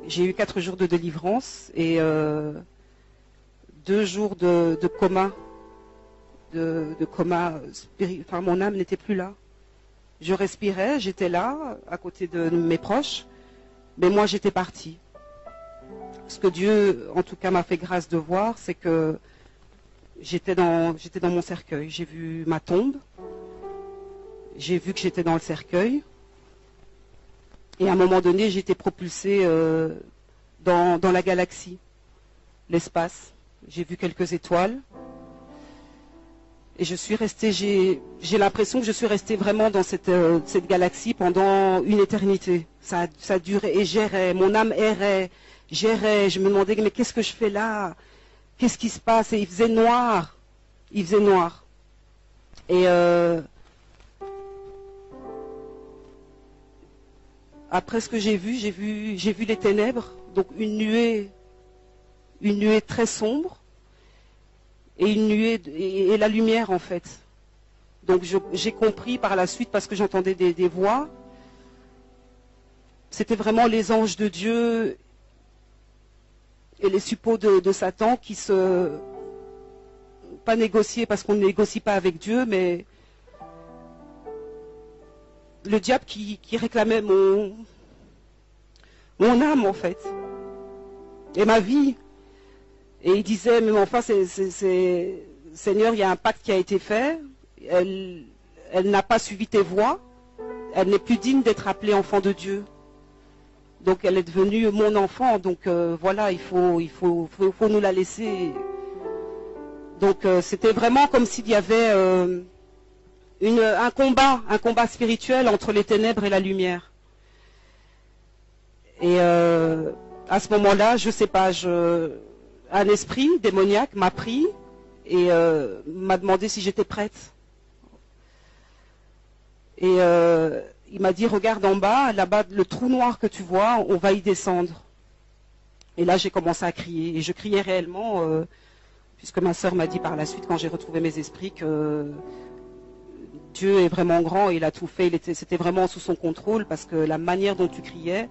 j'ai eu 4 jours de délivrance et 2 jours de coma, enfin mon âme n'était plus là. Je respirais, j'étais là, à côté de mes proches, mais moi j'étais partie. Ce que Dieu, en tout cas, m'a fait grâce de voir, c'est que j'étais dans mon cercueil. J'ai vu ma tombe, j'ai vu que j'étais dans le cercueil, et à un moment donné, j'ai été propulsée dans la galaxie, l'espace. J'ai vu quelques étoiles, et je suis restée, j'ai l'impression que je suis restée vraiment dans cette galaxie pendant une éternité. Ça a duré, et j'errais, mon âme errait, j'errais, je me demandais, mais qu'est-ce que je fais là? Qu'est-ce qui se passe? Et il faisait noir. Il faisait noir. Et après ce que j'ai vu les ténèbres, donc une nuée très sombre, et une nuée et la lumière en fait. Donc j'ai compris par la suite, parce que j'entendais des voix, c'était vraiment les anges de Dieu et les suppôts de Satan qui pas négocier, parce qu'on ne négocie pas avec Dieu, mais le diable qui réclamait mon âme en fait, et ma vie. Et il disait, mais enfin, Seigneur, il y a un pacte qui a été fait, elle n'a pas suivi tes voies, elle n'est plus digne d'être appelée enfant de Dieu. Donc elle est devenue mon enfant, donc voilà, il faut nous la laisser. Donc c'était vraiment comme s'il y avait un combat spirituel entre les ténèbres et la lumière. Et à ce moment-là, je sais pas, un esprit démoniaque m'a pris et m'a demandé si j'étais prête. Et il m'a dit, regarde en bas, là-bas, le trou noir que tu vois, on va y descendre. Et là, j'ai commencé à crier. Et je criais réellement, puisque ma sœur m'a dit par la suite, quand j'ai retrouvé mes esprits, que Dieu est vraiment grand et il a tout fait. C'était vraiment sous son contrôle, parce que la manière dont tu criais,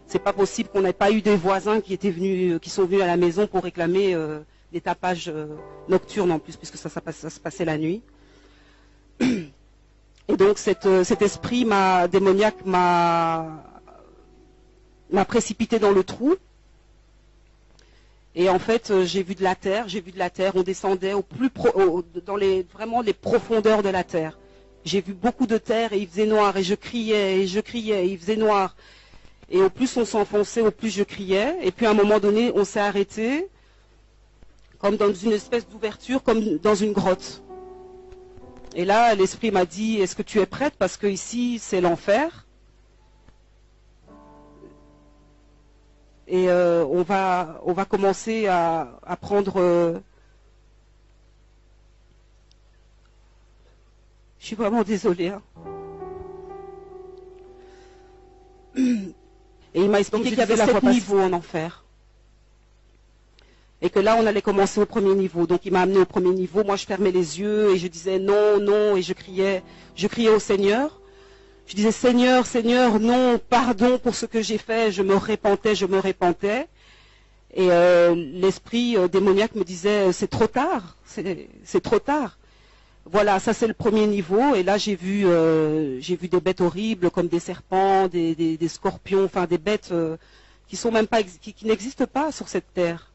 c'est pas possible qu'on n'ait pas eu des voisins qui sont venus à la maison pour réclamer des tapages nocturnes en plus, puisque ça se passait la nuit. Et donc cet esprit démoniaque m'a précipité dans le trou. Et en fait, j'ai vu de la terre, on descendait vraiment les profondeurs de la terre. J'ai vu beaucoup de terre et il faisait noir, et je criais, et il faisait noir. Et au plus on s'enfonçait, au plus je criais. Et puis à un moment donné, on s'est arrêté, comme dans une espèce d'ouverture, comme dans une grotte. Et là, l'esprit m'a dit, est-ce que tu es prête? Parce que ici, c'est l'enfer. Et on va commencer à prendre... Je suis vraiment désolée. Hein. Et il m'a expliqué qu'il y avait 7 niveaux en enfer. Et que là, on allait commencer au premier niveau. Donc il m'a amené au premier niveau. Moi, je fermais les yeux et je disais non, non. Et je criais au Seigneur. Je disais, Seigneur, Seigneur, non, pardon pour ce que j'ai fait. Je me repentais. Et l'esprit démoniaque me disait, c'est trop tard, c'est trop tard. Voilà, ça c'est le premier niveau. Et là, j'ai vu des bêtes horribles comme des serpents, des scorpions, enfin des bêtes qui sont même pas, qui n'existent pas sur cette terre.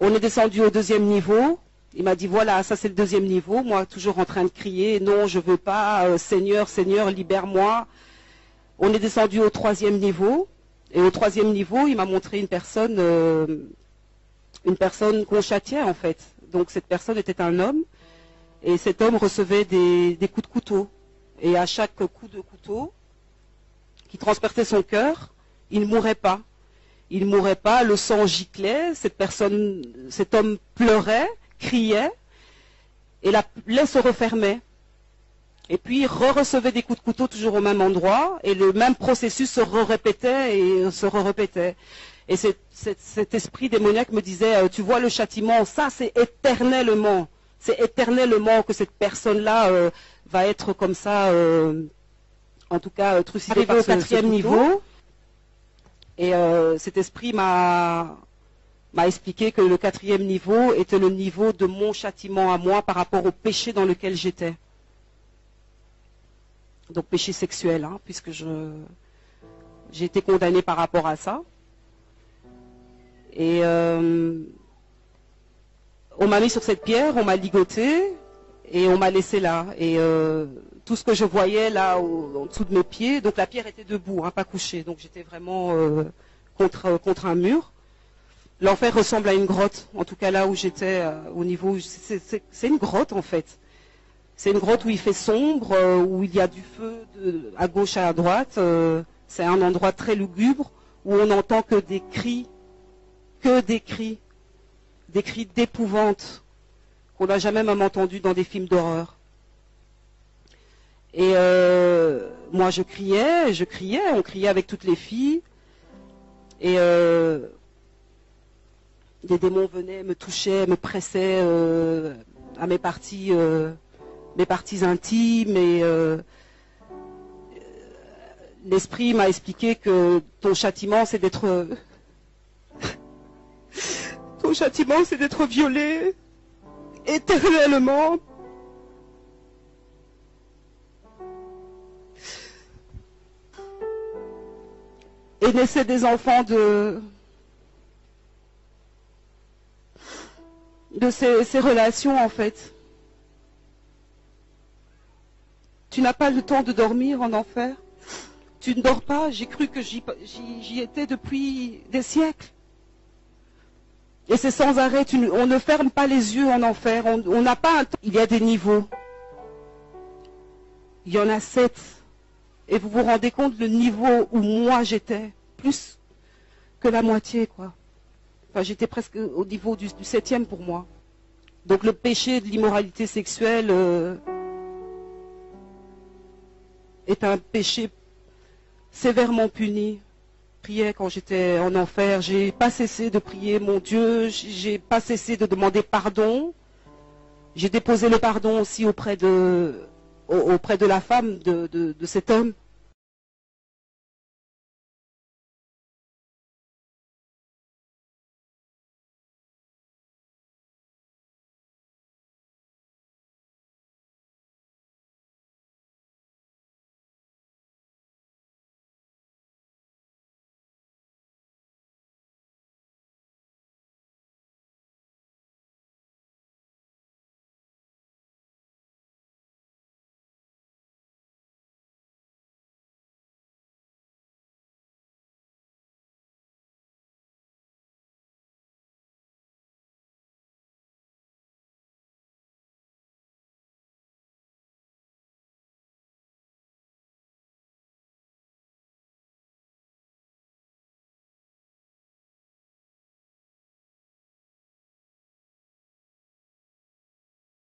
On est descendu au deuxième niveau. Il m'a dit, voilà, ça c'est le deuxième niveau. Moi, toujours en train de crier, non, je veux pas, Seigneur, Seigneur, libère-moi. On est descendu au troisième niveau. Et au troisième niveau, il m'a montré une personne qu'on châtiait en fait. Donc cette personne était un homme. Et cet homme recevait des coups de couteau. Et à chaque coup de couteau qui transperçait son cœur, il ne mourait pas. Il ne mourait pas, le sang giclait, cet homme pleurait, criait, et la plaie se refermait. Et puis il recevait des coups de couteau toujours au même endroit, et le même processus se répétait et se répétait. Et cet esprit démoniaque me disait, tu vois le châtiment, ça c'est éternellement que cette personne-là va être comme ça, en tout cas crucifiée par ce quatrième niveau. Et cet esprit m'a expliqué que le 4e niveau était le niveau de mon châtiment à moi par rapport au péché dans lequel j'étais. Donc péché sexuel, hein, puisque j'ai été condamnée par rapport à ça. Et on m'a mis sur cette pierre, on m'a ligoté et on m'a laissé là. Et tout ce que je voyais là en dessous de mes pieds, donc la pierre était debout, hein, pas couchée, donc j'étais vraiment contre un mur. L'enfer ressemble à une grotte, en tout cas là où j'étais, au niveau, c'est une grotte en fait. C'est une grotte où il fait sombre, où il y a du feu à gauche et à droite. C'est un endroit très lugubre où on n'entend que des cris d'épouvante qu'on n'a jamais même entendu dans des films d'horreur. Et moi je criais, on criait avec toutes les filles. Et des démons venaient, me touchaient, me pressaient à mes parties intimes. Et l'esprit m'a expliqué que ton châtiment c'est d'être violé éternellement. Et naissaient des enfants de ces relations en fait. Tu n'as pas le temps de dormir en enfer. Tu ne dors pas. J'ai cru que j'y étais depuis des siècles. Et c'est sans arrêt. On ne ferme pas les yeux en enfer. On n'a pas un temps. Il y a des niveaux. Il y en a 7. Et vous vous rendez compte le niveau où moi j'étais, plus que la moitié, quoi. Enfin, j'étais presque au niveau du 7e pour moi. Donc le péché de l'immoralité sexuelle est un péché sévèrement puni. Je priais quand j'étais en enfer, j'ai pas cessé de prier mon Dieu, j'ai pas cessé de demander pardon. J'ai déposé le pardon aussi auprès de la femme de cet homme.